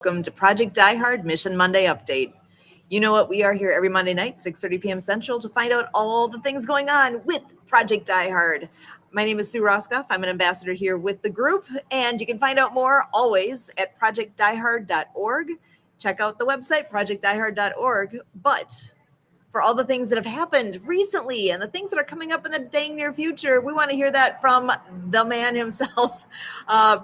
Welcome to Project Die Hard Mission Monday Update. You know what? We are here every Monday night, 6:30 p.m. Central, to find out all the things going on with Project Die Hard. My name is Sue Roskoff. I'm an ambassador here with the group, and you can find out more always at projectdiehard.org. Check out the website, projectdiehard.org. But for all the things that have happened recently and the things that are coming up in the dang near future, we want to hear that from the man himself.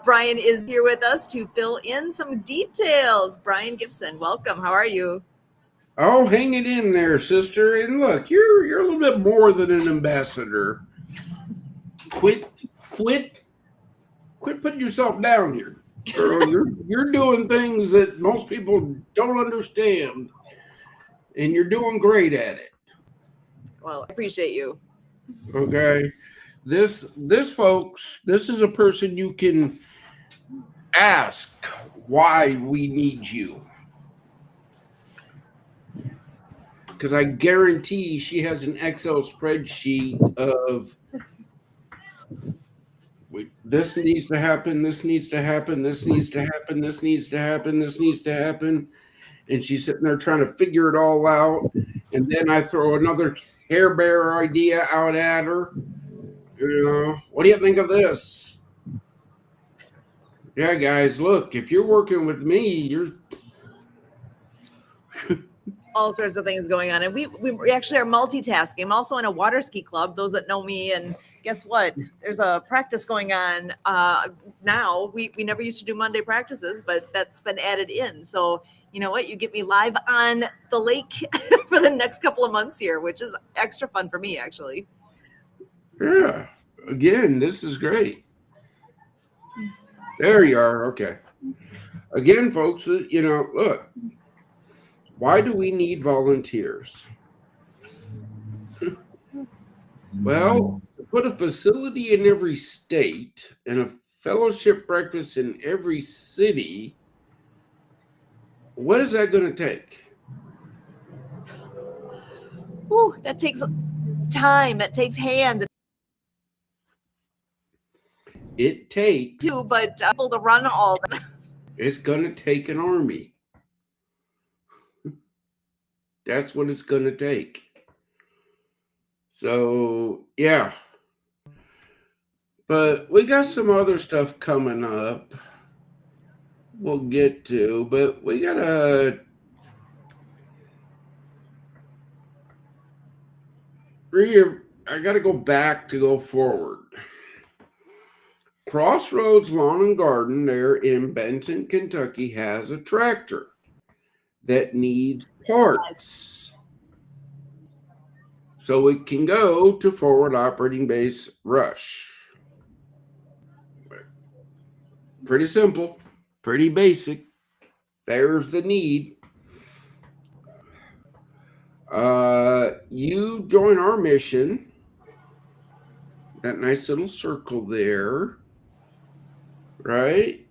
Brian is here with us to fill in some details. Brian Gibson, welcome. How are you? Oh, hang it in there, sister. And look, you're a little bit more than an ambassador. Quit putting yourself down here, girl. You're doing things that most people don't understand, and you're doing great at it. Well, I appreciate you. Okay, this folks, this is a person you can ask why we need you. Because I guarantee she has an Excel spreadsheet of this needs to happen, this needs to happen, this needs to happen, this needs to happen, this needs to happen. And she's sitting there trying to figure it all out. And then I throw another hair bear idea out at her. You know, what do you think of this? Yeah, guys, look, if you're working with me, you're all sorts of things going on. And we actually are multitasking. I'm also in a water ski club, those that know me. And guess what? There's a practice going on now. We never used to do Monday practices, but that's been added in. So you know what? You get me live on the lake for the next couple of months here, which is extra fun for me, actually. Yeah. Again, this is great. There you are. Okay. Again, folks, you know, look. Why do we need volunteers? Well, to put a facility in every state and a fellowship breakfast in every city, what is that going to take? Ooh, that takes time. That takes hands. It takes too, but able to run all that. It's going to take an army. That's what it's going to take. So, yeah. But we got some other stuff coming up we'll get to, but we got to I got to go back to go forward. Crossroads Lawn and Garden there in Benton, Kentucky has a tractor that needs parts. So it can go to Forward Operating Base Rush. Pretty simple, pretty basic. There's the need. You join our mission. That nice little circle there. Right?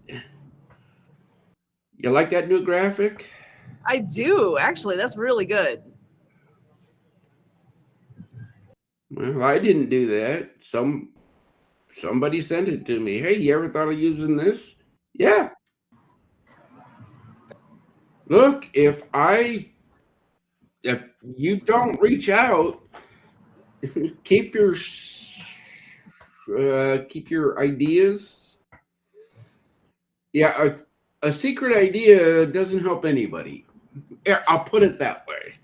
You like that new graphic? I do, actually. That's really good. Well, I didn't do that. Somebody sent it to me. Hey, you ever thought of using this? Yeah. Look, if you don't reach out, keep your ideas. Yeah, a secret idea doesn't help anybody. Yeah, I'll put it that way.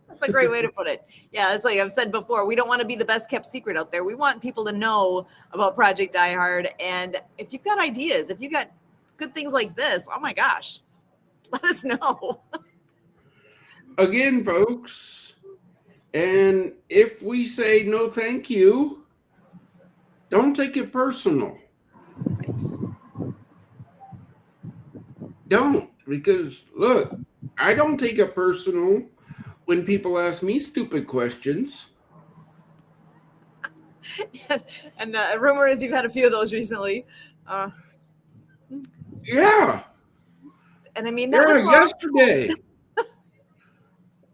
That's a great way to put it. Yeah, it's like I've said before, we don't want to be the best kept secret out there. We want people to know about Project Die Hard. And if you've got ideas, if you've got good things like this, oh my gosh, let us know. Again, folks, and if we say no thank you, don't take it personal. Right. Don't, because look, I don't take it personal when people ask me stupid questions. And rumor is you've had a few of those recently. Yeah. And I mean, that was yesterday.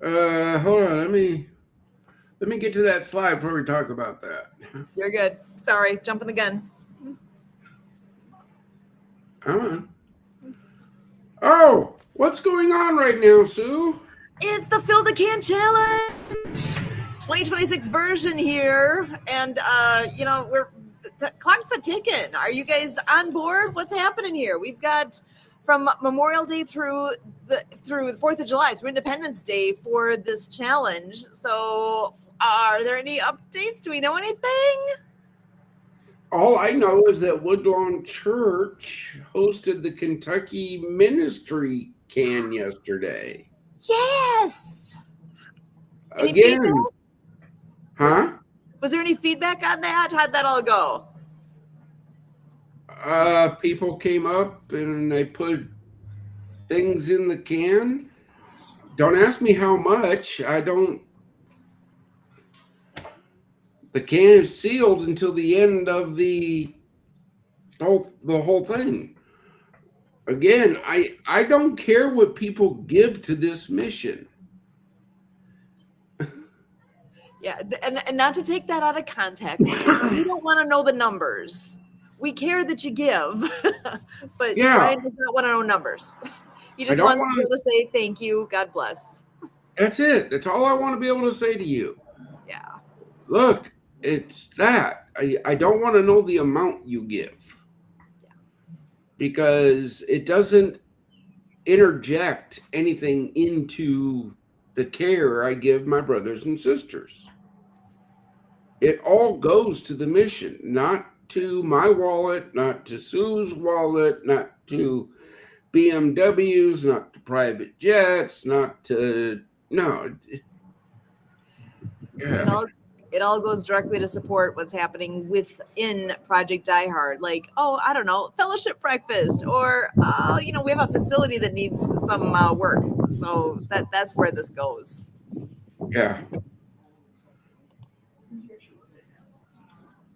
Hold on, let me get to that slide before we talk about that. You're good. Sorry, jumping the gun. Come on. Oh, what's going on right now, Sue? It's the Fill the Can Challenge 2026 version here. And, the clock's a ticking. Are you guys on board? What's happening here? We've got from Memorial Day through the 4th of July, through Independence Day for this challenge. So, are there any updates? Do we know anything? All I know is that Woodlawn Church hosted the Kentucky Ministry Can yesterday. Yes. Any feedback? Again, huh? Was there any feedback on that? How'd that all go? People came up and they put things in the can. Don't ask me how much. I don't. The can is sealed until the end of the whole thing. Again, I don't care what people give to this mission. Yeah, and not to take that out of context, we don't want to know the numbers. We care that you give, but Yeah. Brian does not want to know numbers. He just wants to be able to say thank you, God bless. That's it. That's all I want to be able to say to you. Yeah. Look, it's that. I don't want to know the amount you give. Because it doesn't interject anything into the care I give my brothers and sisters. It all goes to the mission, not to my wallet, not to Sue's wallet, not to BMWs, not to private jets, not to no. Yeah. It all goes directly to support what's happening within Project Die Hard. Like, oh, I don't know, fellowship breakfast, or we have a facility that needs some work. So that's where this goes. Yeah.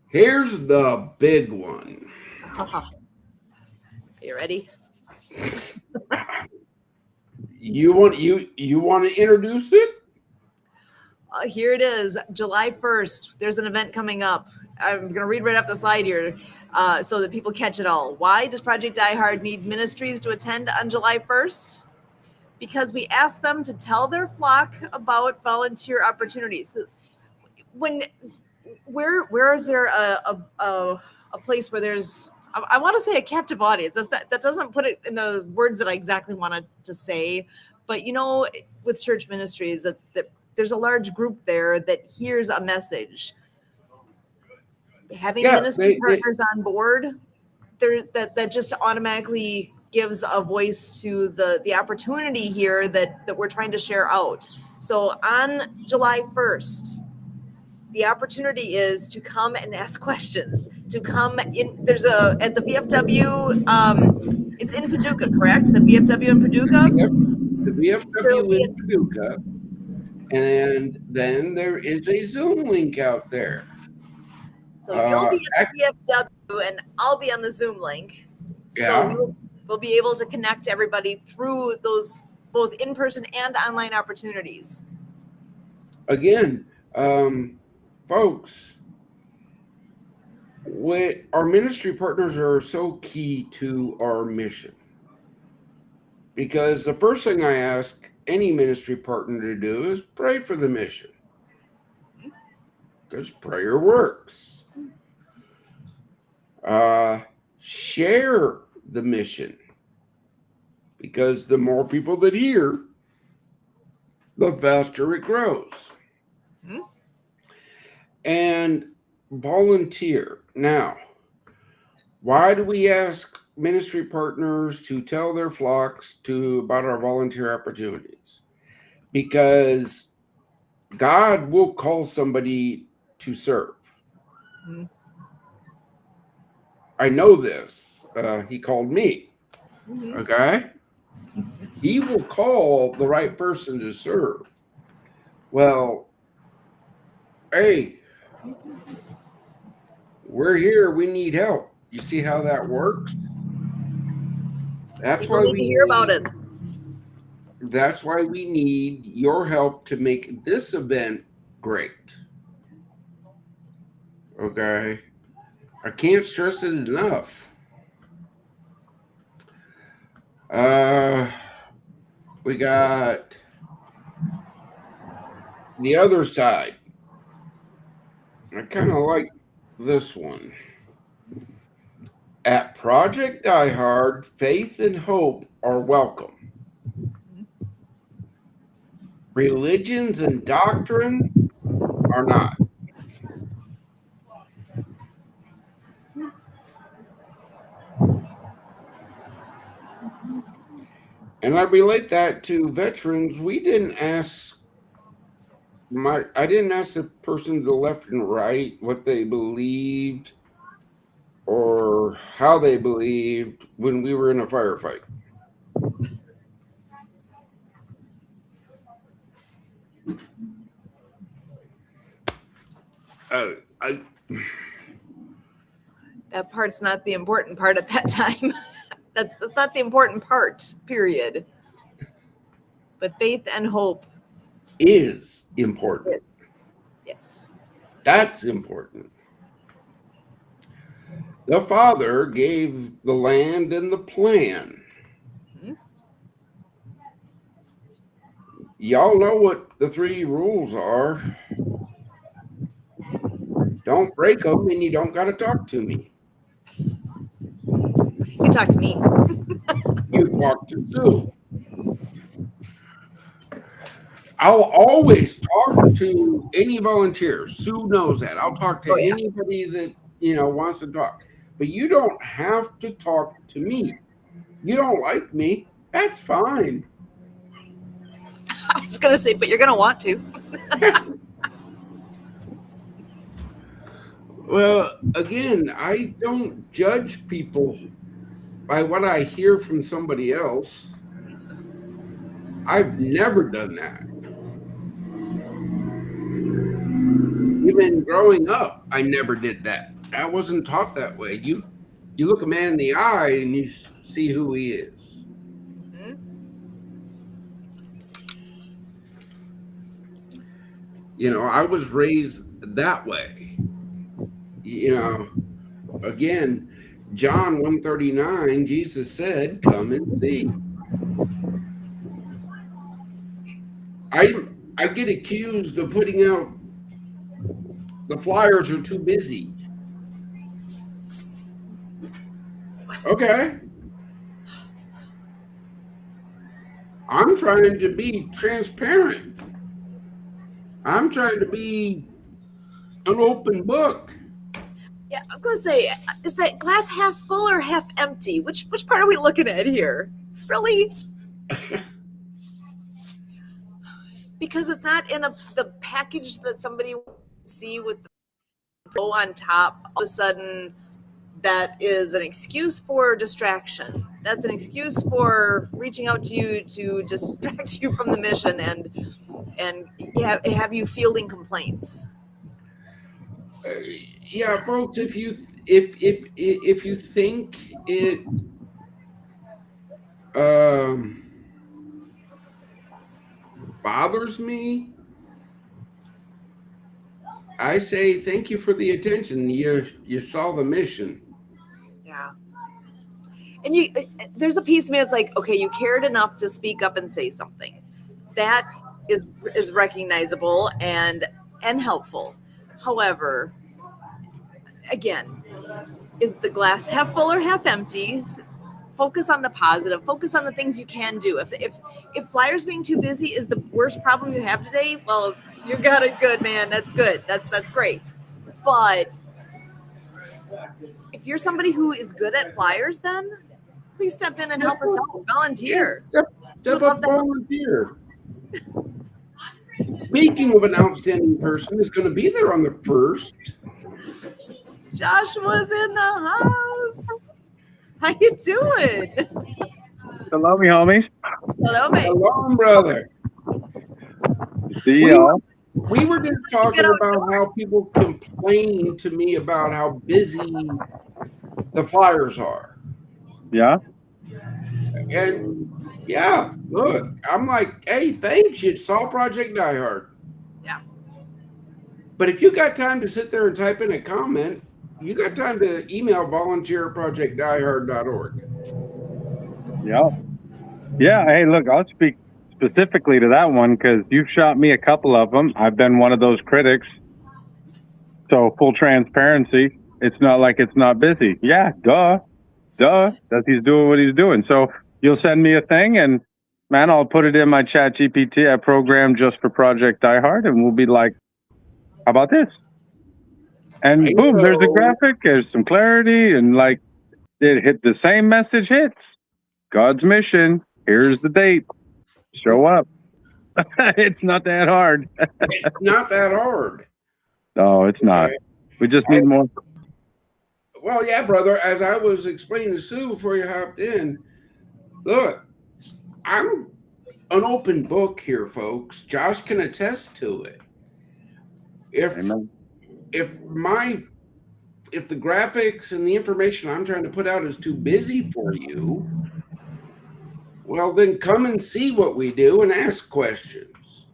Here's the big one. Are you ready? You want to introduce it? Here it is, July 1st. There's an event coming up. I'm going to read right off the slide here so that people catch it all. Why does Project Die Hard need ministries to attend on July 1st? Because we asked them to tell their flock about volunteer opportunities. Where is there a place where there's, I want to say a captive audience. That doesn't put it in the words that I exactly wanted to say. But, with church ministries, that there's a large group there that hears a message. Having ministry partners on board, that just automatically gives a voice to the opportunity here that we're trying to share out. So on July 1st, the opportunity is to come and ask questions, to come in. There's at the VFW, it's in Paducah, correct? The VFW in Paducah? Yep. The VFW in Paducah. And then there is a Zoom link out there. So you'll be at the VFW and I'll be on the Zoom link. Yeah. So we'll be able to connect everybody through those both in-person and online opportunities. Again, folks, our ministry partners are so key to our mission. Because the first thing I ask any ministry partner to do is pray for the mission. Because prayer works. Share the mission. Because the more people that hear, the faster it grows. Mm-hmm. And volunteer. Now, why do we ask ministry partners to tell their flocks about our volunteer opportunities? Because God will call somebody to serve. Mm-hmm. I know this. He called me. Mm-hmm. Okay? He will call the right person to serve. Well, hey, we're here. We need help. You see how that works? That's why we hear about us. That's why we need your help to make this event great. Okay? I can't stress it enough. We got the other side. I kind of like this one. At Project Die Hard, faith and hope are welcome. Religions and doctrine are not. And I relate that to veterans. I didn't ask the person to the left and right what they believed or how they believed when we were in a firefight. That part's not the important part at that time. That's not the important part, period. But faith and hope is important. is. Yes. That's important. The Father gave the land and the plan. Mhm. Y'all know what the 3 rules are. Don't break them, and you don't got to talk to me. You talk to me. You talk to Sue. I'll always talk to any volunteer. Sue knows that. I'll talk to anybody that wants to talk. But you don't have to talk to me. You don't like me. That's fine. I was going to say, but you're going to want to. Well, again, I don't judge people by what I hear from somebody else. I've never done that. Even growing up, I never did that. I wasn't taught that way. You look a man in the eye and you see who he is. Mhm. I was raised that way. Again, John 1:39, Jesus said, "Come and see." I get accused of putting out the flyers are too busy. Okay. I'm trying to be transparent. I'm trying to be an open book. Yeah, I was going to say, is that glass half full or half empty? Which part are we looking at here? Really? Because it's not in the package that somebody will see with the bow on top. All of a sudden, that is an excuse for distraction. That's an excuse for reaching out to you to distract you from the mission and have you fielding complaints. Yeah, folks, if you think it bothers me, I say thank you for the attention. You saw the mission. Yeah. And there's a piece of me that's like, okay, you cared enough to speak up and say something. That is recognizable and helpful. However, again, is the glass half full or half empty? Focus on the positive. Focus on the things you can do. If flyers being too busy is the worst problem you have today, well, you got it good, man. That's good. That's great. But if you're somebody who is good at flyers, then please step in and help us out. Volunteer. Yeah, step up, volunteer. Speaking of an outstanding person, is going to be there on the 1st. Joshua's in the house. How you doing? Hello, me homies. Hello, mate. Hello, brother. See y'all. We were just talking about how people complain to me about how busy the flyers are. Yeah. And yeah, look, I'm like, hey, thanks. You saw Project Die Hard. Yeah. But if you got time to sit there and type in a comment, you got time to email volunteer@projectdiehard.org. Yeah. Yeah. Hey, look, I'll speak specifically to that one because you've shot me a couple of them. I've been one of those critics. So full transparency, it's not like it's not busy. Yeah, duh. That he's doing what he's doing. So you'll send me a thing, and man, I'll put it in my Chat GPT. I programmed just for Project Die Hard, and we'll be like, "How about this?" And boom, there's a graphic. There's some clarity, and like it hit the same message hits. God's mission. Here's the date. Show up. It's not that hard. It's not that hard. No, it's not. Okay. We just need more. Well, yeah, brother, as I was explaining to Sue before you hopped in, look, I'm an open book here, folks. Josh can attest to it. Amen. If the graphics and the information I'm trying to put out is too busy for you, well, then come and see what we do and ask questions.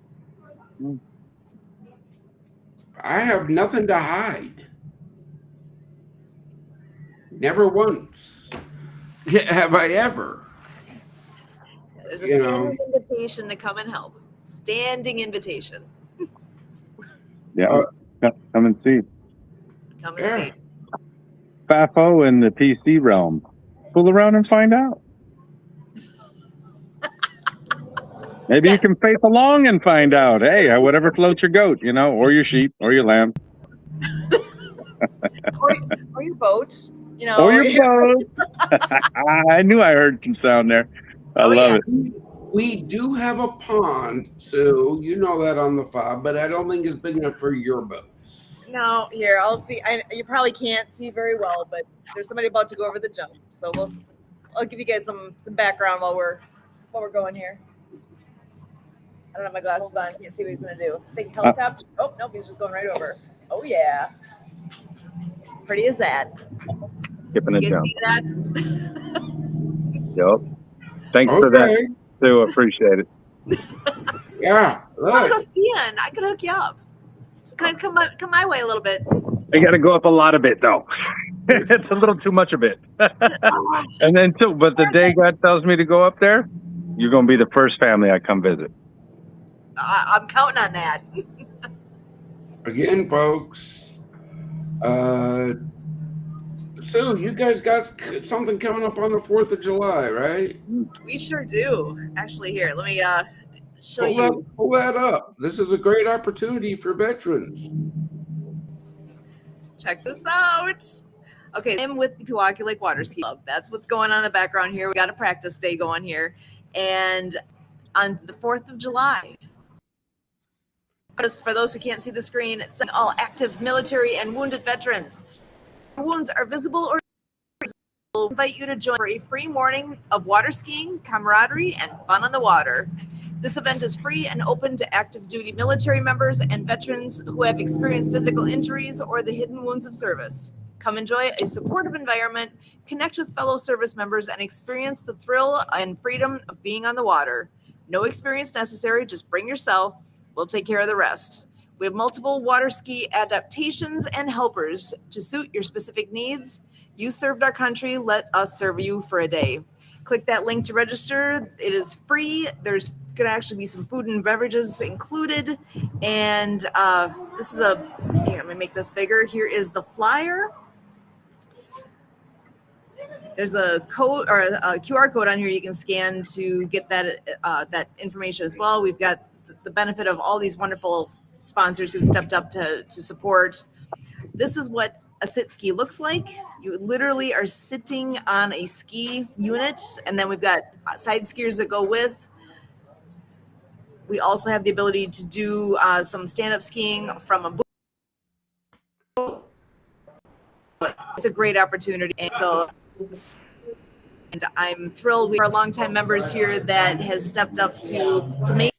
I have nothing to hide. Never once have I ever. There's a standing invitation to come and help. Standing invitation. Yeah. Come and see. Come and see. FAFO in the PC realm. Fool around and find out. Maybe you can faith along and find out. Hey, whatever floats your goat, or your sheep, or your lamb. or your boat. Or your boat. I knew I heard some sound there. I love it. We do have a pond, so you know that on the fob, but I don't think it's big enough for your boats. No, here, I'll see. You probably can't see very well, but there's somebody about to go over the jump. So I'll give you guys some background while we're going here. I don't have my glasses on. Can't see what he's going to do. Big helicopter. Oh, nope, he's just going right over. Oh, yeah. Pretty as that. Skipping you a guys jump. See that? Yep. Thanks for that, Sue. Appreciate it. Yeah. I'll go skiing. I could hook you up. Just kind of come my way a little bit. I got to go up a lot of it, though. It's a little too much of it. And then, but the day God tells me to go up there, you're going to be the first family I come visit. I'm counting on that. Again, folks. Sue, you guys got something coming up on the 4th of July, right? We sure do. Actually, here, let me show you. Pull that up. This is a great opportunity for veterans. Check this out. Okay, I'm with the Pewaukee Lake Water Ski Club. That's what's going on in the background here. We got a practice day going here. And on the 4th of July, for those who can't see the screen, it's all active military and wounded veterans. Wounds are visible or we'll invite you to join for a free morning of water skiing, camaraderie, and fun on the water. This event is free and open to active duty military members and veterans who have experienced physical injuries or the hidden wounds of service. Come enjoy a supportive environment, connect with fellow service members, and experience the thrill and freedom of being on the water. No experience necessary, just bring yourself. We'll take care of the rest. We have multiple water ski adaptations and helpers to suit your specific needs. You served our country, let us serve you for a day. Click that link to register. It is free. There's going to actually be some food and beverages included. And this is I'm going to make this bigger. Here is the flyer. There's a code or a QR code on here you can scan to get that information as well. We've got the benefit of all these wonderful sponsors who stepped up to support. This is what a sit ski looks like. You literally are sitting on a ski unit, and then we've got side skiers that go with. We also have the ability to do some stand-up skiing from a boat. It's a great opportunity. And I'm thrilled. We are longtime members here that has stepped up to make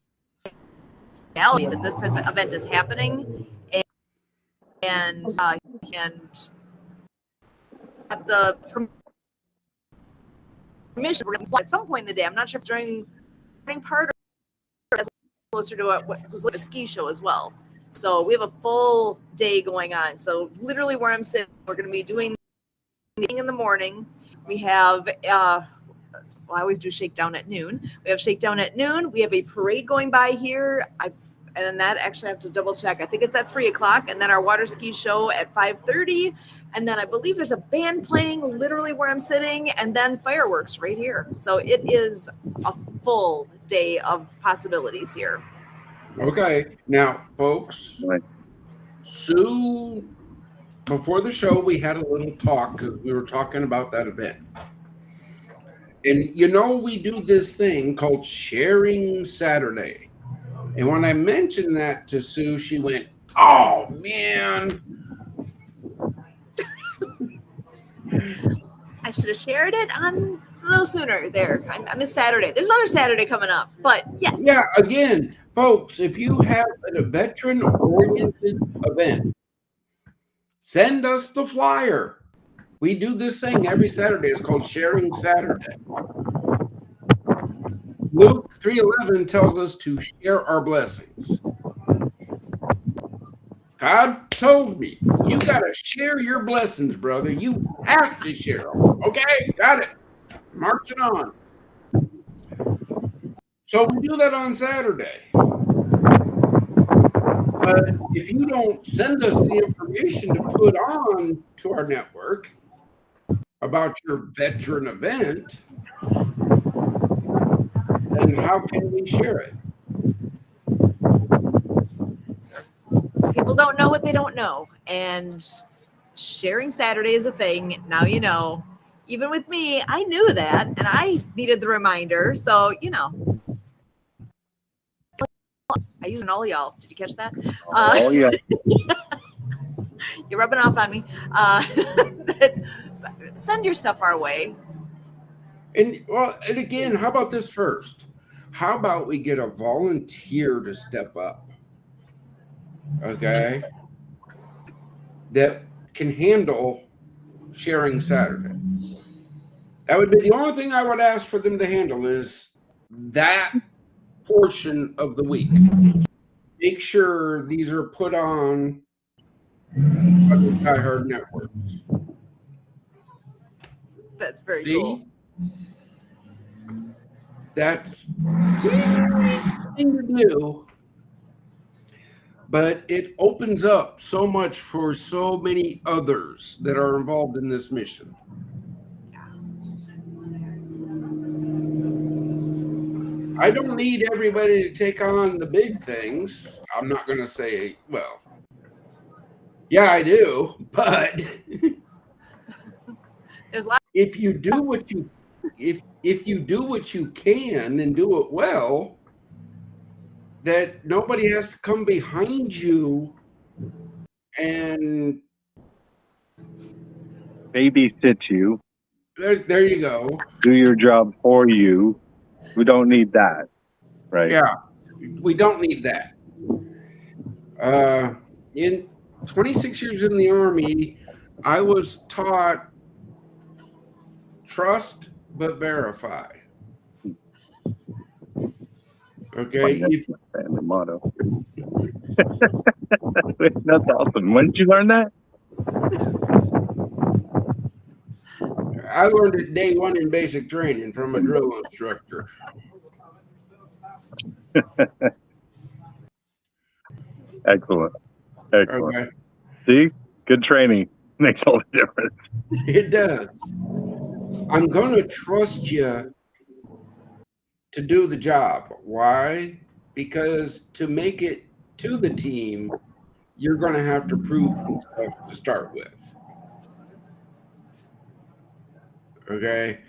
reality that this event is happening, and at the permission we're going to fly at some point in the day. I'm not sure if during part or closer to what was like a ski show as well. So we have a full day going on. So literally where I'm sitting, we're going to be doing in the morning. We have I always do shakedown at noon. We have shakedown at noon. We have a parade going by here. And then that actually I have to double check. I think it's at 3:00, and then our water ski show at 5:30. And then I believe there's a band playing literally where I'm sitting, and then fireworks right here. So it is a full day of possibilities here. Okay. Now, folks, Right. Sue, before the show, we had a little talk because we were talking about that event. And we do this thing called Sharing Saturday. And when I mentioned that to Sue, she went, "Oh, man." I should have shared it on a little sooner there. I missed Saturday. There's another Saturday coming up, but yes. Yeah, again, folks, if you have a veteran-oriented event, send us the flyer. We do this thing every Saturday. It's called Sharing Saturday. Luke 3:11 tells us to share our blessings. God told me, you got to share your blessings, brother. You have to share them. Okay, got it. Marching on. So we do that on Saturday. But if you don't send us the information to put on to our network about your veteran event, then how can we share it? People don't know what they don't know. And sharing Saturday is a thing. Now you know. Even with me, I knew that, and I needed the reminder. So, I use it on all y'all. Did you catch that? Oh, yeah. You're rubbing off on me. Send your stuff our way. And again, how about this first? How about we get a volunteer to step up? Okay. That can handle Sharing Saturday. That would be the only thing I would ask for them to handle is that portion of the week. Make sure these are put on the Die Hard networks. That's very cool. That's the thing to do. But it opens up so much for so many others that are involved in this mission. I don't need everybody to take on the big things. I'm not going to say, well, yeah, I do, but There's a lot. if you do what you can and do it well, that nobody has to come behind you and Babysit you. There you go. Do your job for you. We don't need that, right? Yeah, we don't need that. In 26 years in the Army, I was taught trust but verify. Okay. That's my family motto. That's awesome. When did you learn that? I learned it day one in basic training from a drill instructor. Excellent. Okay. See? Good training makes all the difference. It does. I'm going to trust you to do the job. Why? Because to make it to the team, you're going to have to prove yourself to start with. Okay.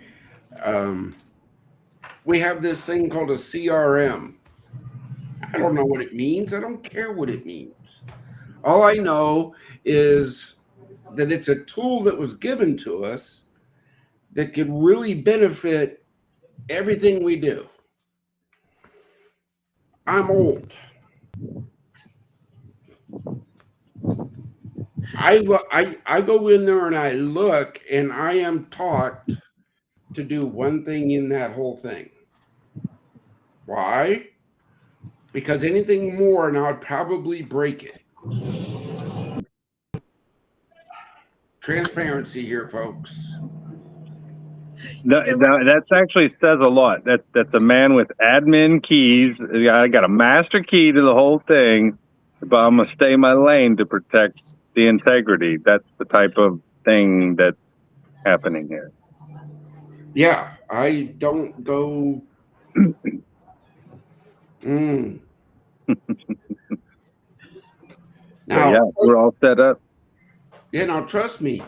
We have this thing called a CRM. I don't know what it means. I don't care what it means. All I know is that it's a tool that was given to us that could really benefit everything we do. I'm old. I go in there and I look and I am taught to do one thing in that whole thing. Why? Because anything more and I'd probably break it. Transparency here, folks. That actually says a lot. That's a man with admin keys. I got a master key to the whole thing, but I'm gonna stay in my lane to protect the integrity. That's the type of thing that's happening here. Yeah, I don't go. But yeah, Now, we're all set up. now trust me,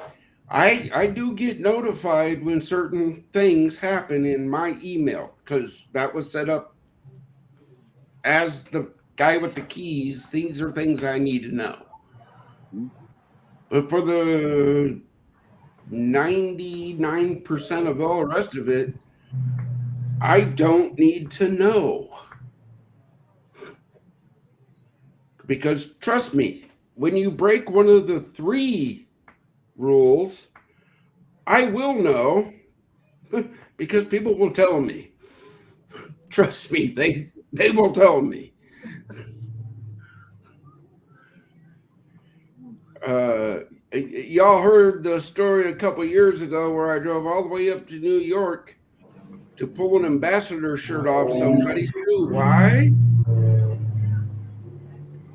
I do get notified when certain things happen in my email because that was set up as the guy with the keys. These are things I need to know. But for the 99% of all the rest of it, I don't need to know. Because trust me, when you break one of the 3 rules, I will know because people will tell me. Trust me, they will tell me. Y'all heard the story a couple years ago where I drove all the way up to New York to pull an ambassador shirt off somebody's suit. Why?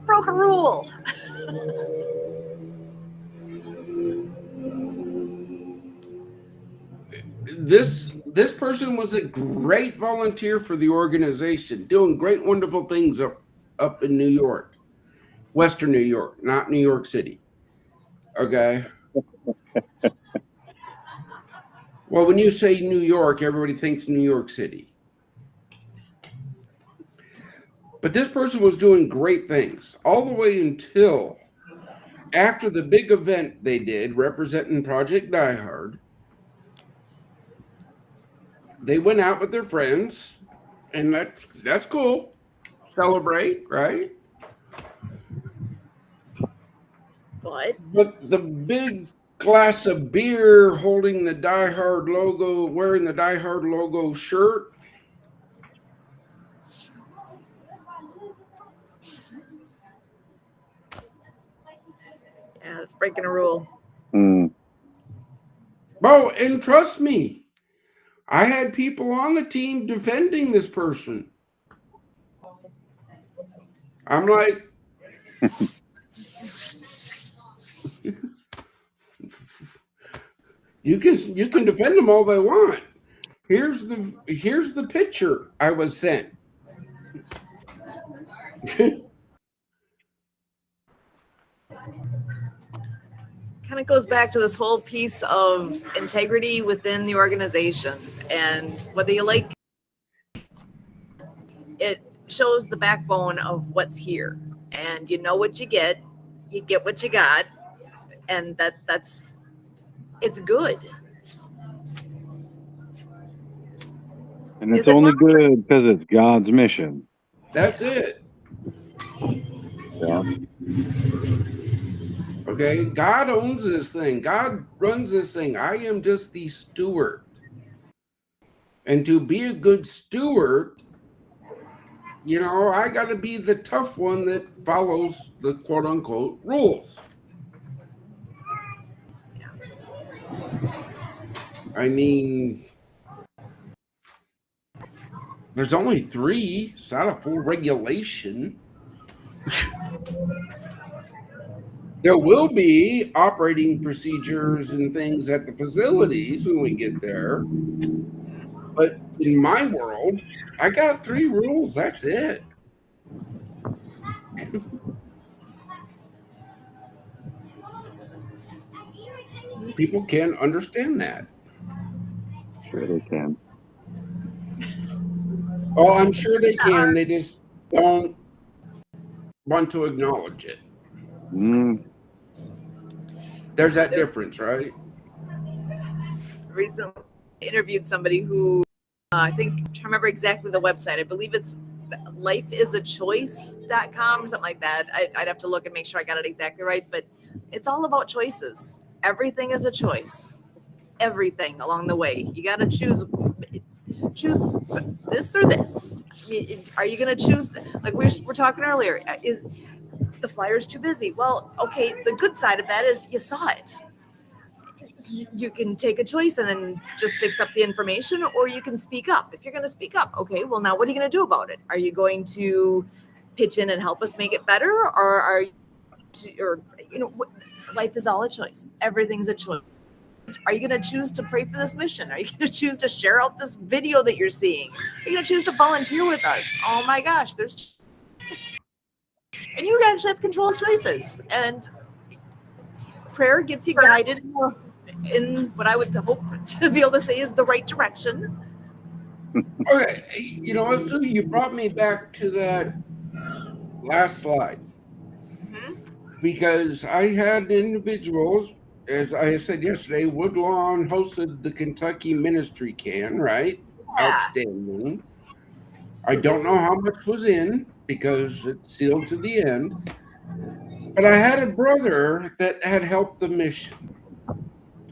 Broke a rule. This person was a great volunteer for the organization, doing great, wonderful things up in New York, Western New York, not New York City. Okay. Well, when you say New York, everybody thinks New York City. But this person was doing great things all the way until after the big event they did representing Project Die Hard. They went out with their friends, and that's cool. Celebrate, right? But the big glass of beer holding the Die Hard logo, wearing the Die Hard logo shirt. Yeah, it's breaking a rule. Bro, and trust me, I had people on the team defending this person. I'm like, you can defend them all they want. Here's the picture I was sent. Kind of goes back to this whole piece of integrity within the organization, and whether you like it, shows the backbone of what's here, and you know what you get what you got, and that's it's good. And it's only good because it's God's mission. That's it. Yeah. Okay, God owns this thing. God runs this thing. I am just the steward. And to be a good steward, I got to be the tough one that follows the quote unquote rules. I mean, there's only 3. It's not a full regulation. There will be operating procedures and things at the facilities when we get there. But in my world, I got 3 rules. That's it. People can't understand that. Sure they can. Oh, I'm sure they can. They just don't want to acknowledge it. There's that difference, right? Recently interviewed somebody who I remember exactly the website. I believe it's lifeisachoice.com or something like that. I'd have to look and make sure I got it exactly right, but it's all about choices. Everything is a choice. Everything along the way. You got to choose this or this. I mean, are you going to choose, like we were talking earlier, is the flyer's too busy? Well, okay, the good side of that is you saw it. you can take a choice and then just accept the information, or you can speak up. If you're going to speak up, okay, well, now what are you going to do about it? Are you going to pitch in and help us make it better, or are you, or life is all a choice. Everything's a choice. Are you going to choose to pray for this mission? Are you going to choose to share out this video that you're seeing? Are you going to choose to volunteer with us? Oh my gosh, and you actually have control of choices. And prayer gets you guided in what I would hope to be able to say is the right direction. Okay, Sue, you brought me back to that last slide. Because I had individuals, as I said yesterday, Woodlawn hosted the Kentucky Ministry Can, right? Yeah. Outstanding. I don't know how much was in because it's sealed to the end. But I had a brother that had helped the mission.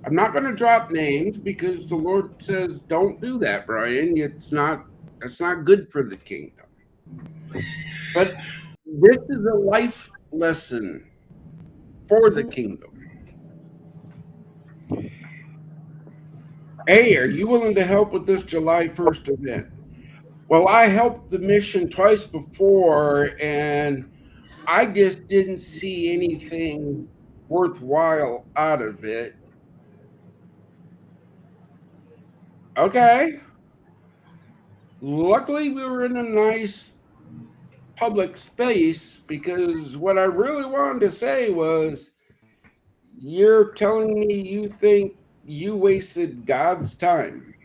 I'm not going to drop names because the Lord says, don't do that, Brian. It's not good for the kingdom. But this is a life lesson for the kingdom. Hey, are you willing to help with this July 1st event? Well, I helped the mission twice before, and I just didn't see anything worthwhile out of it. Okay. Luckily, we were in a nice public space because what I really wanted to say was, you're telling me you think you wasted God's time.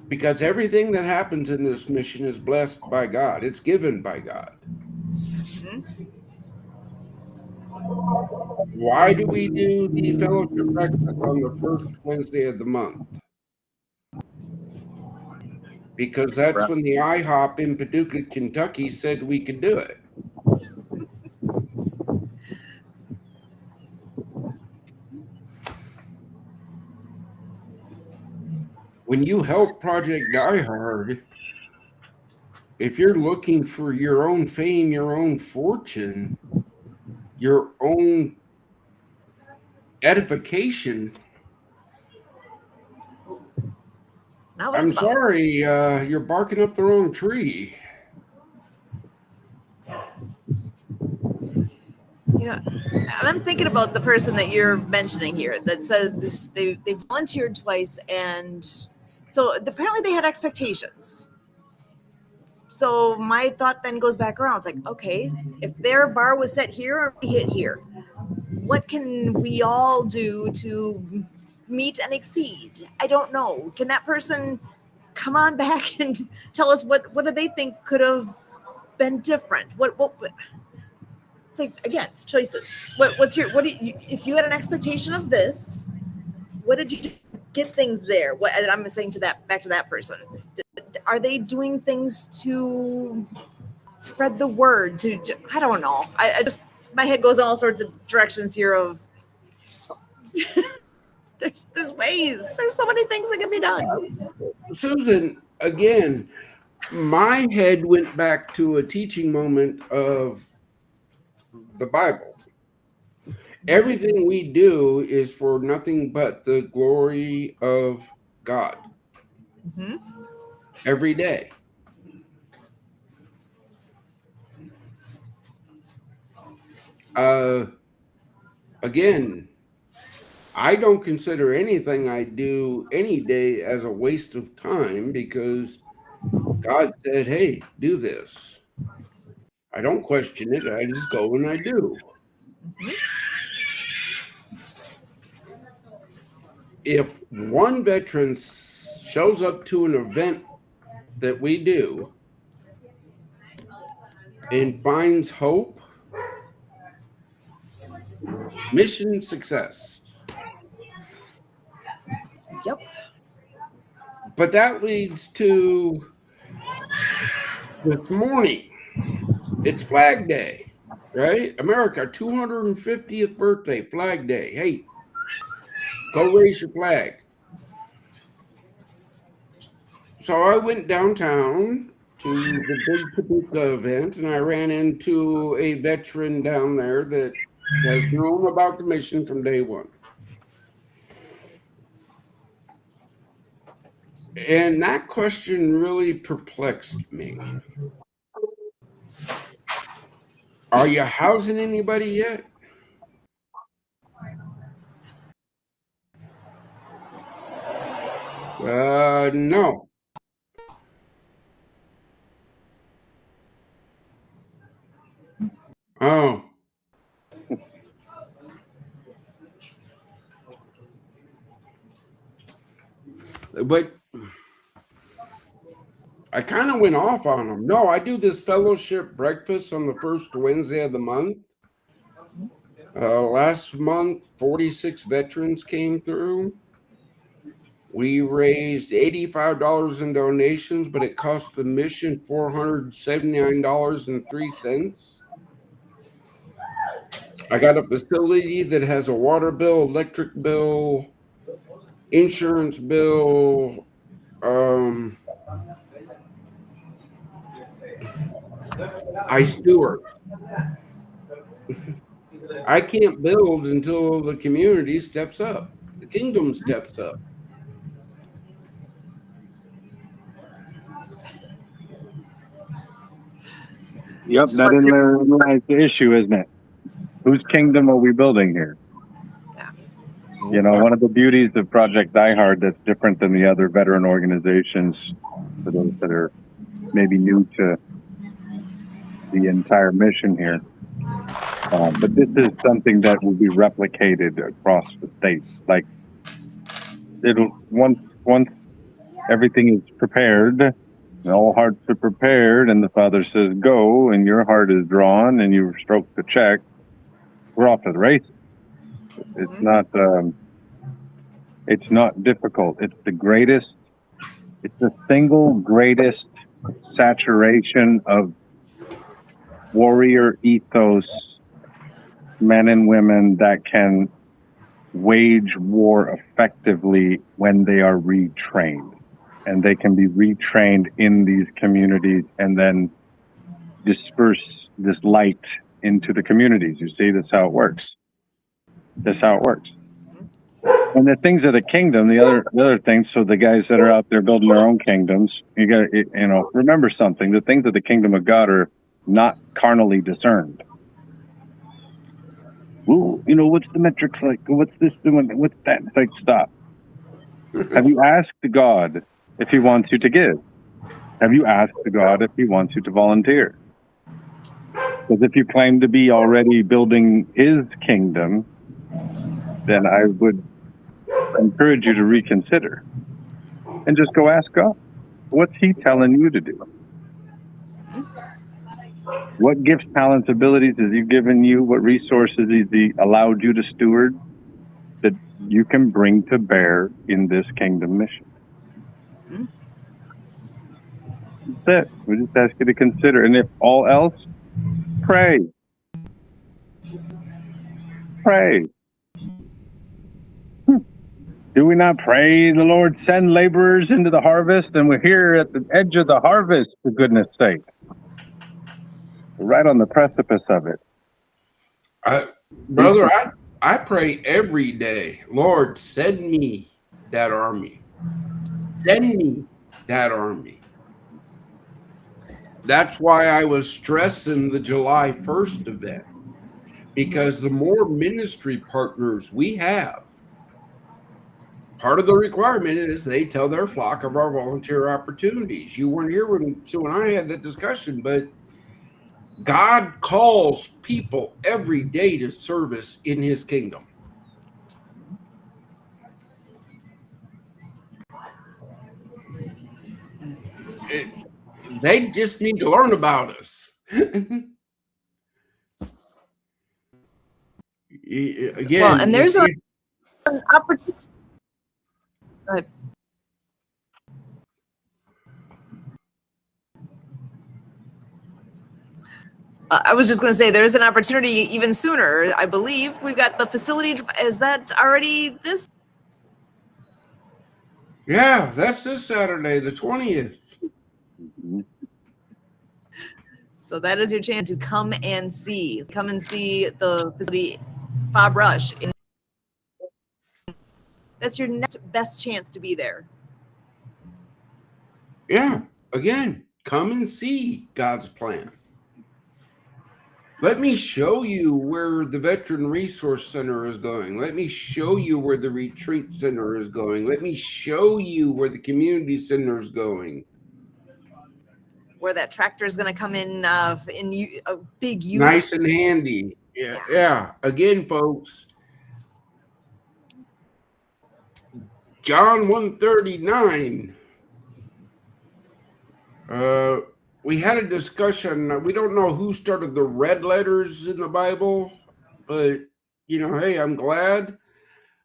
Because everything that happens in this mission is blessed by God. It's given by God. Why do we do the fellowship breakfast on the first Wednesday of the month? Because that's when the IHOP in Paducah, Kentucky said we could do it. When you help Project Die Hard, if you're looking for your own fame, your own fortune, your own edification, I'm sorry, you're barking up the wrong tree. And I'm thinking about the person that you're mentioning here that said they volunteered twice, and so apparently they had expectations. So my thought then goes back around. It's like, okay, if their bar was set here or we hit here, what can we all do to meet and exceed? I don't know. Can that person come on back and tell us what do they think could have been different? What it's like, again, choices. If you had an expectation of this, what did you do to get things there? What, and I'm saying back to that person. Are they doing things to spread the word? I don't know. I just, my head goes in all sorts of directions here of there's ways. There's so many things that can be done. Susan, again, my head went back to a teaching moment of the Bible. Everything we do is for nothing but the glory of God. Every day. Again, I don't consider anything I do any day as a waste of time because God said, hey, do this. I don't question it. I just go and I do. If one veteran shows up to an event that we do and finds hope, mission success. Yep. But that leads to this morning. It's Flag Day, right? America, 250th birthday, Flag Day. Hey, go raise your flag. So I went downtown to the Big Paducah event, and I ran into a veteran down there that has known about the mission from day one. And that question really perplexed me. Are you housing anybody yet? No. Oh. But I kind of went off on them. No, I do this fellowship breakfast on the first Wednesday of the month. Last month, 46 veterans came through. We raised $85 in donations, but it cost the mission $479.03. I got a facility that has a water bill, electric bill, insurance bill, I steward. I can't build until the community steps up. The kingdom steps up. Yep, that is the issue, isn't it? Whose kingdom are we building here? Yeah. You know, one of the beauties of Project Die Hard that's different than the other veteran organizations, for those that are maybe new to the entire mission here. But this is something that will be replicated across the states. Like, it'll once everything is prepared, and all hearts are prepared, and the Father says go, and your heart is drawn, and you stroke the check, we're off to the races. It's not difficult. It's the single greatest saturation of warrior ethos, men and women that can wage war effectively when they are retrained. And they can be retrained in these communities and then disperse this light into the communities. You see, that's how it works. That's how it works. And the things of the kingdom, the other things, so the guys that are out there building their own kingdoms, you got to, remember something. The things of the kingdom of God are not carnally discerned. Ooh, what's the metrics like? What's this? What's that? It's like, stop. Have you asked God if he wants you to give? Have you asked God if he wants you to volunteer? Because if you claim to be already building his kingdom, then I would encourage you to reconsider and just go ask God. What's he telling you to do? What gifts, talents, abilities has he given you? What resources has he allowed you to steward that you can bring to bear in this kingdom mission? That's it. We just ask you to consider. And if all else, pray. Pray. Do we not pray, the Lord send laborers into the harvest? And we're here at the edge of the harvest, for goodness sake. We're right on the precipice of it. Brother, I pray every day, Lord, send me that army. Send me that army. That's why I was stressing the July 1st event, because the more ministry partners we have, part of the requirement is they tell their flock of our volunteer opportunities. You weren't here when I had that discussion, but God calls people every day to service in his kingdom. They just need to learn about us. Again, well, and there's an opportunity. Go ahead. I was just going to say there's an opportunity even sooner. I believe we've got the facility. Is that already this? Yeah, that's this Saturday, the 20th. So that is your chance to come and see. Come and see the facility, Fob Rush. That's your next best chance to be there. Yeah. Again, come and see God's plan. Let me show you where the Veteran Resource Center is going. Let me show you where the Retreat Center is going. Let me show you where the Community Center is going. Where that tractor is going to come in a big use. Nice and handy. Yeah. Again, folks, John 139. We had a discussion. We don't know who started the red letters in the Bible, but hey, I'm glad.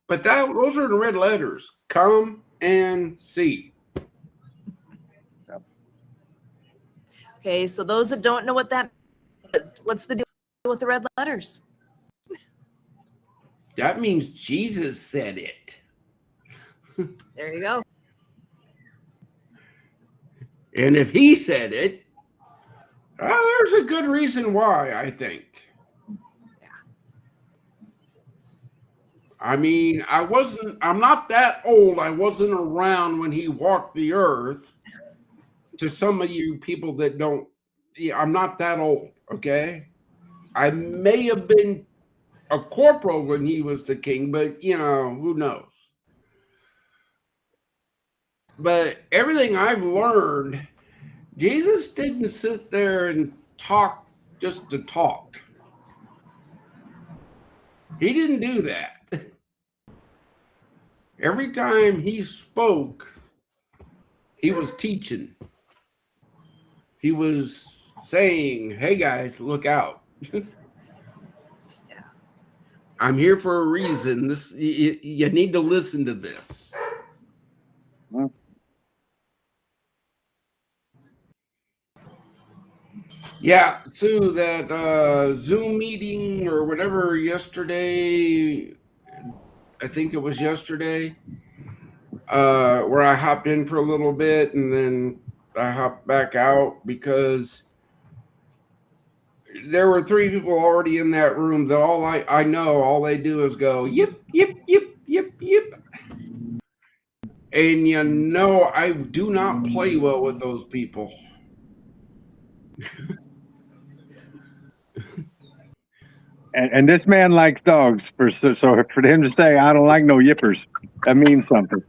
But those are the red letters. Come and see. Okay, so those that don't know what's the deal with the red letters? That means Jesus said it. There you go. And if he said it, there's a good reason why, I think. Yeah. I mean, I'm not that old. I wasn't around when he walked the earth. To some of you people that don't, I'm not that old, okay? I may have been a corporal when he was the king, but, who knows? But everything I've learned, Jesus didn't sit there and talk just to talk. He didn't do that. Every time he spoke, he was teaching. He was saying, hey guys, look out. Yeah. I'm here for a reason. You need to listen to this. Yeah, Sue, that Zoom meeting or whatever yesterday, I think it was yesterday, where I hopped in for a little bit and then I hopped back out because there were 3 people already in that room that I know all they do is go, yip, yip, yip, yip, yip. And I do not play well with those people. And this man likes dogs, so for him to say, I don't like no yippers, that means something.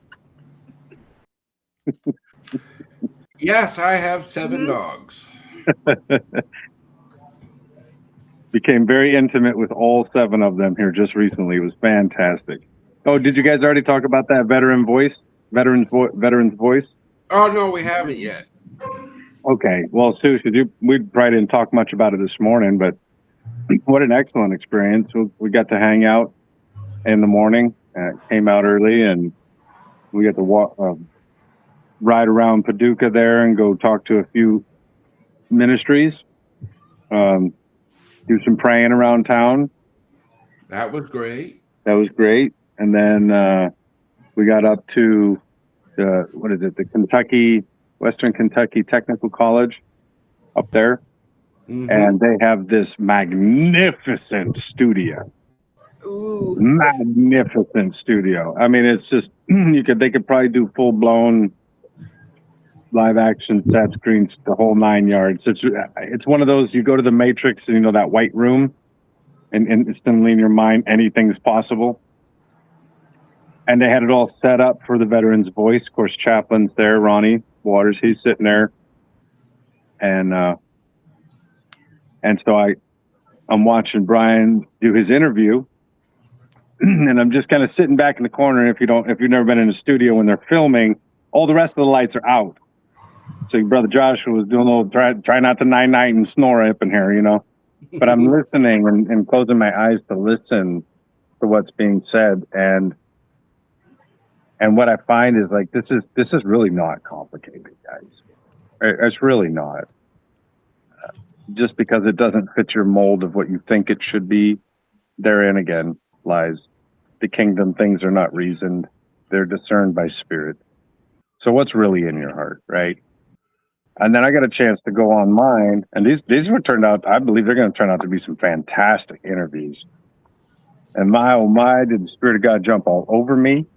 Yes, I have 7 dogs. Became very intimate with all 7 of them here just recently. It was fantastic. Oh, did you guys already talk about that veteran's voice? Oh, no, we haven't yet. Okay. Well, Sue, we probably didn't talk much about it this morning, but what an excellent experience. We got to hang out in the morning, came out early, and we got to ride around Paducah there and go talk to a few ministries, do some praying around town. That was great. And then we got up to the Western Kentucky Technical College up there. Mm-hmm. And they have this magnificent studio. Ooh. Magnificent studio. I mean, it's just they could probably do full-blown live action set screens, the whole 9 yards. It's one of those, you go to the Matrix and that white room and instantly in your mind anything's possible. And they had it all set up for the veteran's voice. Of course, Chaplain's there, Ronnie Waters, he's sitting there. And so I'm watching Brian do his interview, and I'm just kind of sitting back in the corner. If you've never been in a studio when they're filming, all the rest of the lights are out. So Brother Joshua was doing a little try not to night and snore up in here, But I'm listening and closing my eyes to listen to what's being said, and what I find is like this is really not complicated, guys. It's really not. Just because it doesn't fit your mold of what you think it should be, therein again lies the kingdom. Things are not reasoned, they're discerned by spirit. So what's really in your heart, right? And then I got a chance to go on mine, and these were turned out. I believe they're going to turn out to be some fantastic interviews. And my oh my, did the Spirit of God jump all over me?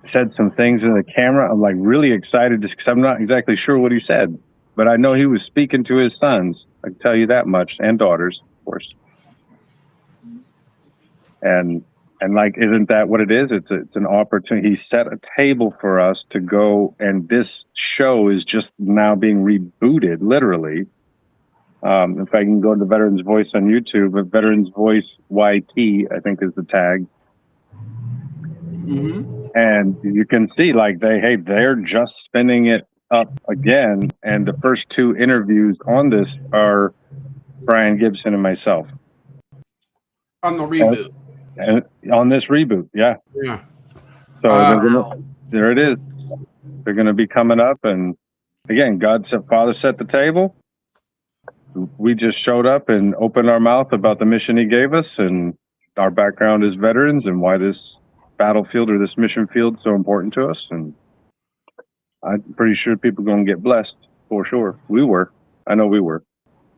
Said some things in the camera. I'm like really excited just because I'm not exactly sure what he said, but I know he was speaking to his sons. I can tell you that much, and daughters, of course. And like, isn't that what it is? It's an opportunity. He set a table for us to go, and this show is just now being rebooted, literally. If I can go to the Veterans Voice on YouTube, but Veterans Voice YT, I think is the tag. Mm-hmm. And you can see like they're just spinning it up again. And the first two interviews on this are Brian Gibson and myself. On the reboot. And on this reboot, yeah. Yeah. So there it is. They're going to be coming up, and again, Father set the table. We just showed up and opened our mouth about the mission He gave us, and our background is veterans and why this battlefield or this mission field is so important to us. And I'm pretty sure people are going to get blessed for sure. We were. I know we were.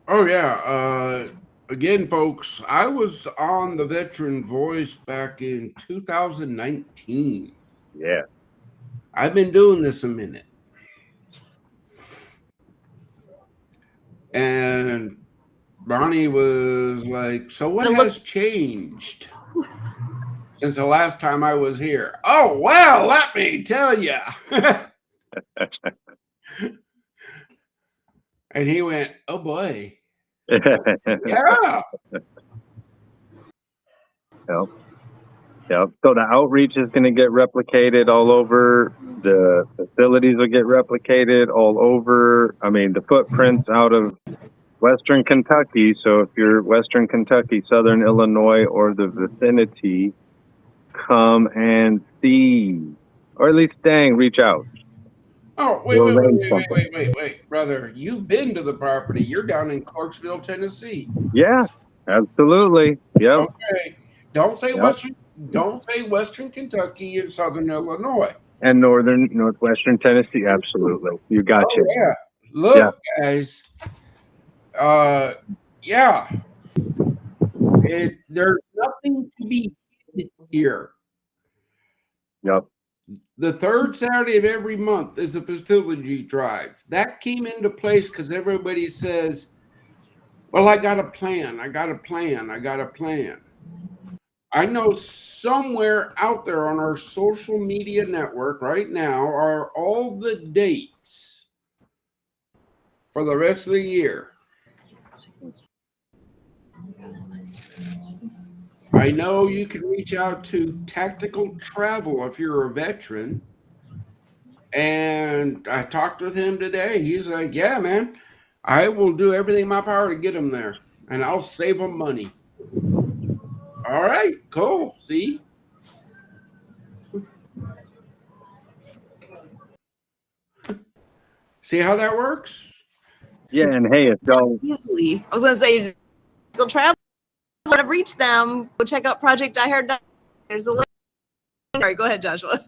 Oh yeah. Again, folks, I was on the Veteran Voice back in 2019. Yeah. I've been doing this a minute. And Ronnie was like, so what has changed since the last time I was here? Oh, well, let me tell you. And he went, oh, boy. Yeah. Yep. So the outreach is going to get replicated all over. The facilities will get replicated all over. I mean, the footprints out of Western Kentucky. So if you're Western Kentucky, Southern Illinois, or the vicinity, come and see, or at least reach out. Oh, wait, brother. You've been to the property. You're down in Clarksville, Tennessee. Yeah, absolutely. Yep. Okay. Don't say Western Kentucky and Southern Illinois. And Northwestern Tennessee. Absolutely. You got you. Yeah. Look, guys. Yeah. There's nothing to be here. Yep. The third Saturday of every month is a facility drive. That came into place because everybody says, well, I got a plan. I know somewhere out there on our social media network right now are all the dates for the rest of the year. I know you can reach out to Tactical Travel if you're a veteran. And I talked with him today. He's like, yeah, man, I will do everything in my power to get him there. And I'll save him money. All right, cool. See? See how that works? Yeah, and hey, if y'all easily, I was going to say, go travel. Want to reach them? Go check out Project Diehard. There's a link. All right, go ahead, Joshua.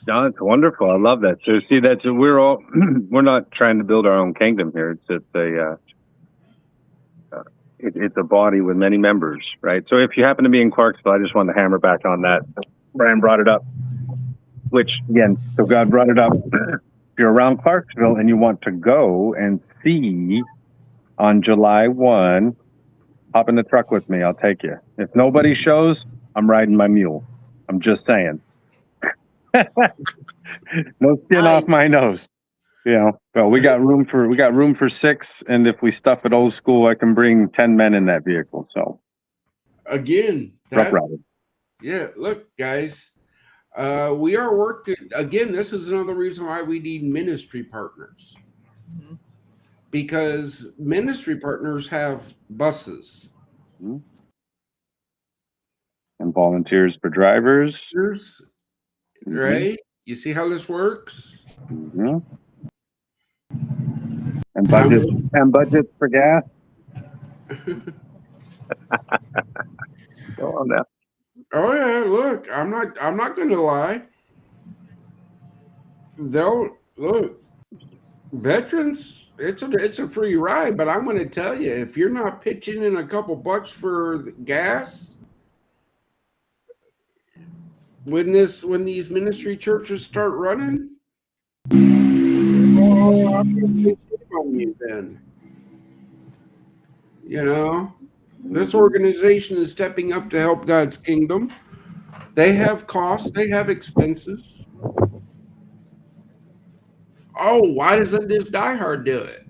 No, it's wonderful. I love that. So see, we're not trying to build our own kingdom here. It's a body with many members, right? So if you happen to be in Clarksville, I just wanted to hammer back on that. Brian brought it up, which again, so God brought it up. If you're around Clarksville and you want to go and see on July 1, hop in the truck with me. I'll take you. If nobody shows, I'm riding my mule. I'm just saying. No skin off my nose. Well, we got room for 6, and if we stuff it old school, I can bring 10 men in that vehicle. So again, look, guys, we are working again. This is another reason why we need ministry partners, because ministry partners have buses and volunteers for drivers. Right? You see how this works? Mm-hmm. And budgets for gas. Go on now. Oh yeah, look, I'm not gonna lie. They'll look. veterans, it's a free ride, but I'm going to tell you, if you're not pitching in a couple bucks for the gas, when these ministry churches start running, oh, I'm going to shame on you then. You know, this organization is stepping up to help God's kingdom. They have costs, they have expenses. Oh, why doesn't this diehard do it?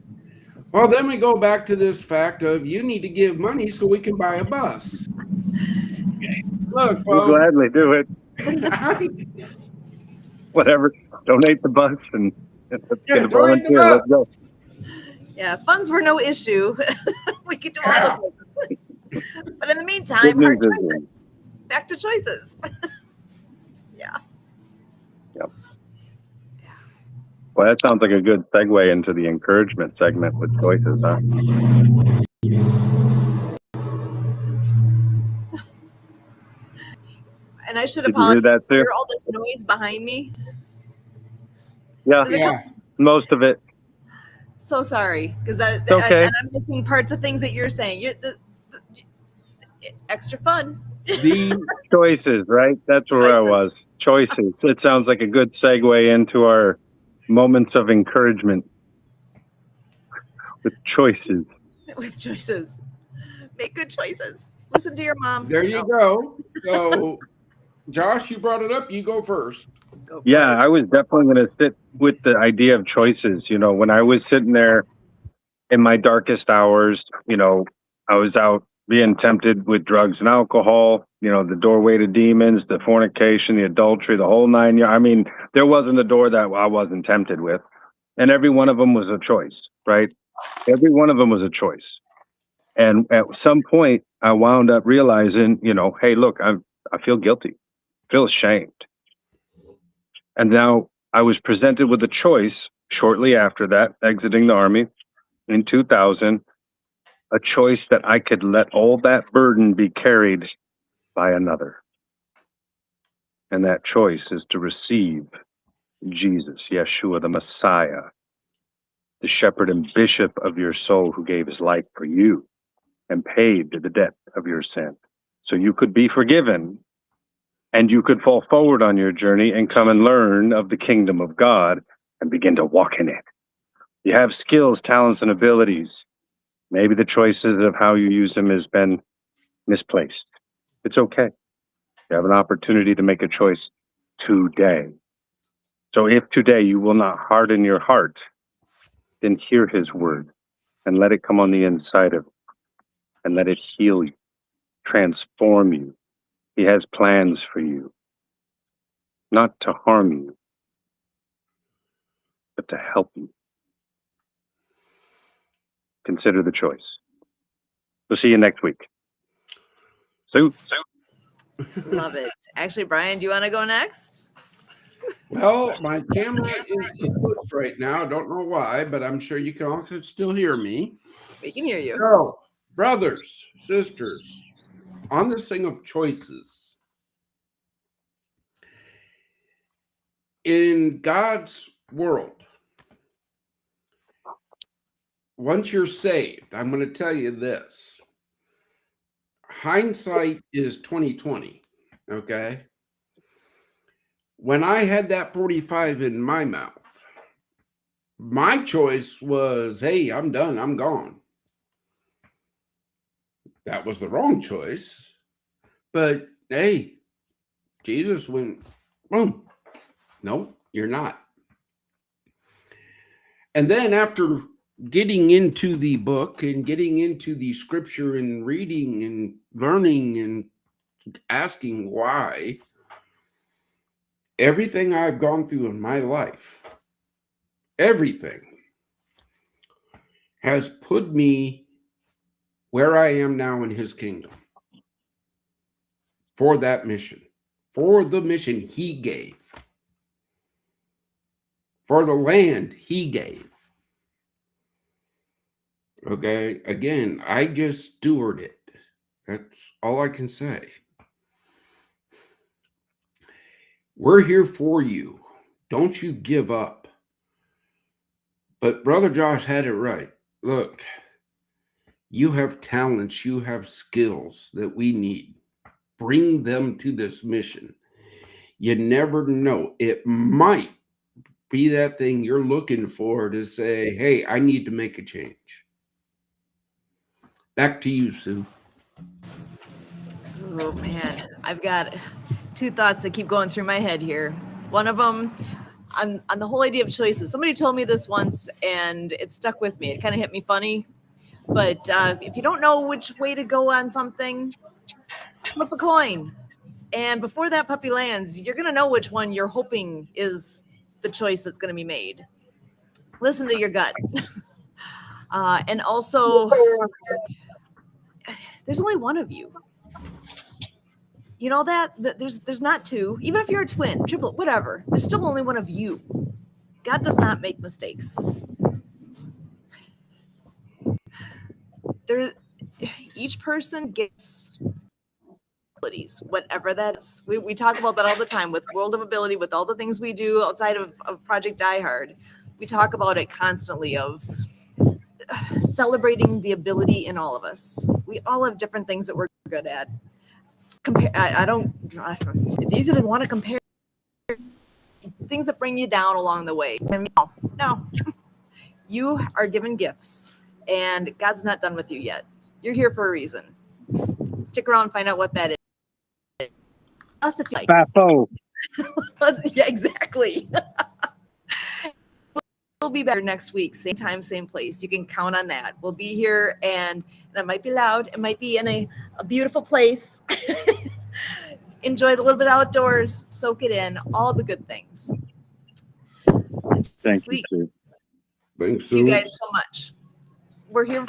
Well, then we go back to this fact of you need to give money so we can buy a bus. Look, We'll folks, gladly do it. Whatever. Donate the bus and let's get a donate the volunteer. bus. Let's go. Yeah, funds were no issue. We could do all the things. But in the meantime, Good news hard is- choices. Back to choices. Well, that sounds like a good segue into the encouragement segment with choices, huh? And I should Did you hear apologize. that, Sue? Hear all this noise behind me? Yeah, Does it come? most of it. So sorry, because okay. and I'm missing parts of things that you're saying. It's extra fun. The Choices, right? That's where I was. Choices. It sounds like a good segue into our moments of encouragement with choices. With choices. Make good choices. Listen to your mom. there you go. So, Josh, you brought it up. You go first. Go for Yeah, it. I was definitely going to sit with the idea of choices. You know, when I was sitting there in my darkest hours, you know, I was out being tempted with drugs and alcohol, you know, the doorway to demons, the fornication, the adultery, the whole nine yards. I mean, there wasn't a door that I wasn't tempted with. And every one of them was a choice, right? Every one of them was a choice. And at some point, I wound up realizing, you know, hey, look, I feel guilty, I feel ashamed. And now I was presented with a choice shortly after that, exiting the Army in 2000, a choice that I could let all that burden be carried by another. And that choice is to receive Jesus, Yeshua, the Messiah, the shepherd and bishop of your soul who gave his life for you and paid the debt of your sin. So you could be forgiven and you could fall forward on your journey and come and learn of the kingdom of God and begin to walk in it. You have skills, talents, and abilities. Maybe the choices of how you use them has been misplaced. It's okay. You have an opportunity to make a choice today. So if today you will not harden your heart, then hear his word and let it come on the inside of you and let it heal you, transform you. He has plans for you, not to harm you, but to help you. Consider the choice. We'll see you next week. Sue. Love it. Actually, Brian, do you want to go next? Well, my camera is kaput right now. I don't know why, but I'm sure you can all still hear me. We can hear you. So, brothers, sisters, on this thing of choices, in God's world, once you're saved, I'm going to tell you this. Hindsight is 2020, okay? When I had that 45 in my mouth, my choice was, hey, I'm done, I'm gone. That was the wrong choice. But hey, Jesus went, boom. No, you're not. And then after getting into the book and getting into the scripture and reading and learning and asking why, everything I've gone through in my life, everything has put me where I am now in his kingdom for that mission, for the mission he gave, for the land he gave. Okay, again, I just steward it. That's all I can say. We're here for you. Don't you give up. But Brother Josh had it right. Look, you have talents, you have skills that we need. Bring them to this mission. You never know. It might be that thing you're looking for to say, hey, I need to make a change. Back to you, Sue. Oh man, I've got two thoughts that keep going through my head here. One of them on the whole idea of choices. Somebody told me this once and it stuck with me. It kind of hit me funny. But if you don't know which way to go on something, flip a coin. And before that puppy lands, you're going to know which one you're hoping is the choice that's going to be made. Listen to your gut. And also, there's only one of you. You know that there's not two. Even if you're a twin, triplet, whatever, there's still only one of you. God does not make mistakes. Each person gets abilities, whatever that is. We talk about that all the time with World of Ability, with all the things we do outside of Project Die Hard. We talk about it constantly of celebrating the ability in all of us. We all have different things that we're good at. It's easy to want to compare things that bring you down along the way. No. You are given gifts, and God's not done with you yet. You're here for a reason. Stick around and find out what that is. Us if you like. Yeah, exactly. We'll be better next week, same time, same place. You can count on that. We'll be here, and it might be loud. It might be in a beautiful place. Enjoy the little bit outdoors. Soak it in. All the good things. Thank you, Sue. Thanks, Thank you Sue. guys so much. We're here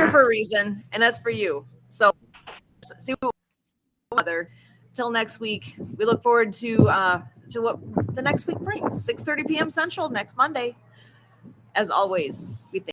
for a reason, and that's for you. So see what other. Till next week. We look forward to what the next week brings. 6:30 p.m. Central next Monday. As always, we thank